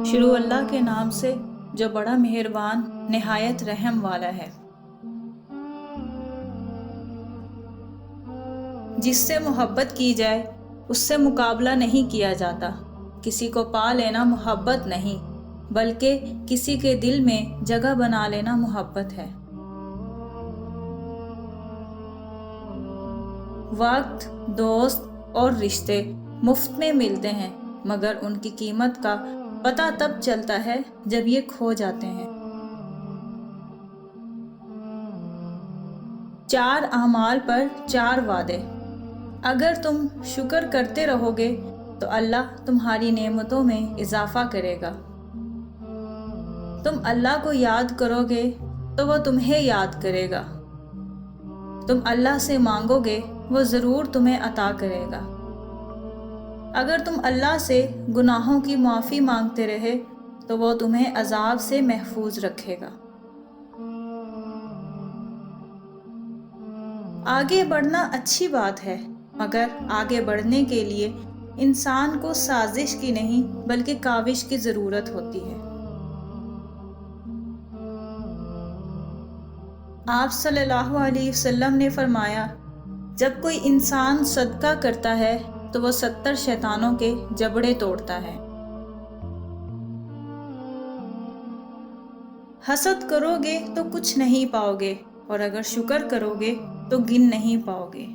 شروع اللہ کے نام سے جو بڑا مہربان نہایت رحم والا ہے۔ جس سے محبت کی جائے اس سے مقابلہ نہیں کیا جاتا۔ کسی کو پا لینا محبت نہیں بلکہ کسی کے دل میں جگہ بنا لینا محبت ہے۔ وقت، دوست اور رشتے مفت میں ملتے ہیں مگر ان کی قیمت کا پتہ تب چلتا ہے جب یہ کھو جاتے ہیں۔ 4 اعمال پر 4 وعدے۔ اگر تم شکر کرتے رہو گے تو اللہ تمہاری نعمتوں میں اضافہ کرے گا۔ تم اللہ کو یاد کرو گے تو وہ تمہیں یاد کرے گا۔ تم اللہ سے مانگو گے وہ ضرور تمہیں عطا کرے گا۔ اگر تم اللہ سے گناہوں کی معافی مانگتے رہے تو وہ تمہیں عذاب سے محفوظ رکھے گا۔ آگے بڑھنا اچھی بات ہے مگر آگے بڑھنے کے لیے انسان کو سازش کی نہیں بلکہ کاوش کی ضرورت ہوتی ہے۔ آپ صلی اللہ علیہ وسلم نے فرمایا، جب کوئی انسان صدقہ کرتا ہے تو وہ 70 شیطانوں کے جبڑے توڑتا ہے۔ حسد کرو گے تو کچھ نہیں پاؤ گے اور اگر شکر کرو گے تو گن نہیں پاؤ گے۔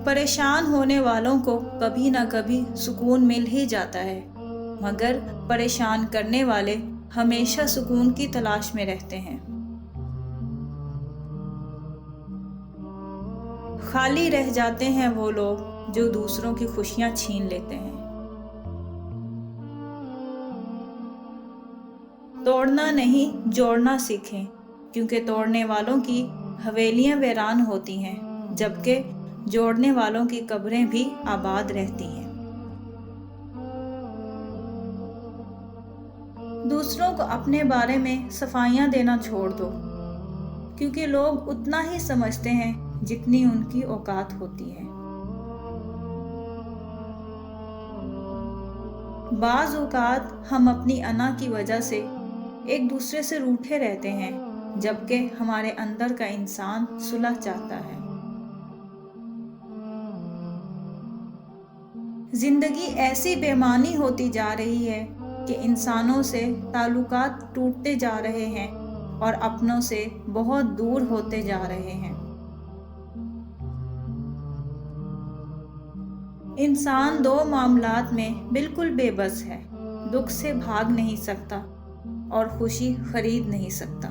پریشان ہونے والوں کو کبھی نہ کبھی سکون مل ہی جاتا ہے مگر پریشان کرنے والے ہمیشہ سکون کی تلاش میں رہتے ہیں۔ خالی رہ جاتے ہیں وہ لوگ جو دوسروں کی خوشیاں چھین لیتے ہیں۔ توڑنا نہیں جوڑنا سیکھیں کیونکہ توڑنے والوں کی حویلیاں ویران ہوتی ہیں جبکہ جوڑنے والوں کی قبریں بھی آباد رہتی ہیں۔ دوسروں کو اپنے بارے میں صفائیاں دینا چھوڑ دو کیونکہ لوگ اتنا ہی سمجھتے ہیں جتنی ان کی اوقات ہوتی ہے۔ بعض اوقات ہم اپنی انا کی وجہ سے ایک دوسرے سے روٹھے رہتے ہیں جبکہ ہمارے اندر کا انسان صلح چاہتا ہے۔ زندگی ایسی بے معنی ہوتی جا رہی ہے کہ انسانوں سے تعلقات ٹوٹتے جا رہے ہیں اور اپنوں سے بہت دور ہوتے جا رہے ہیں۔ انسان 2 معاملات میں بالکل بے بس ہے، دکھ سے بھاگ نہیں سکتا اور خوشی خرید نہیں سکتا۔